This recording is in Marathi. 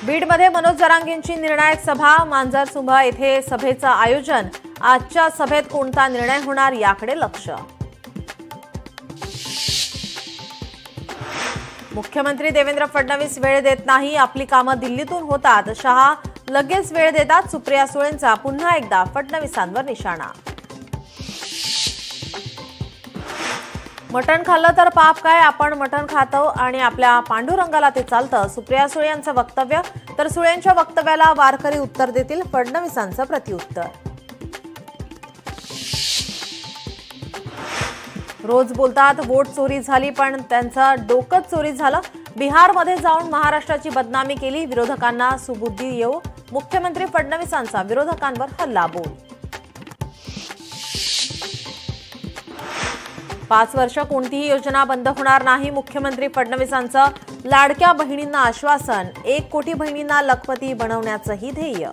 बीडमध्ये मनोज जरांगेंची निर्णायक सभा, मांजरसुंभा येथे सभेचं आयोजन। आजच्या सभेत कोणता निर्णय होणार याकडे लक्ष। मुख्यमंत्री देवेंद्र फडणवीस वेळ देत नाही, आपली कामं दिल्लीतून होतात। शहा लगेच वेळ देतात। सुप्रिया सुळेंचा पुन्हा एकदा फडणवीसांवर निशाणा। मटण खाल्लं तर पाप काय, आपण मटण खातो आणि आपल्या पांडुरंगाला ते चालतं। सुप्रिया सुळे यांचं वक्तव्य, तर सुळेंच्या वक्तव्याला वारकरी उत्तर देतील, फडणवीसांचं प्रत्युत्तर। रोज बोलतात वोट चोरी झाली, पण त्यांचं डोकंच चोरी झालं। बिहारमध्ये जाऊन महाराष्ट्राची बदनामी केली, विरोधकांना सुबुद्धी येऊ। मुख्यमंत्री फडणवीसांचा विरोधकांवर हल्लाबोल। 5 वर्ष कोणतीही योजना बंद होणार नाही, मुख्यमंत्री फडणवीसांचं। लाडक्या बहिणींना आश्वासन, 1 कोटी बहिणींना लखपती बनवण्याचंही ध्येय।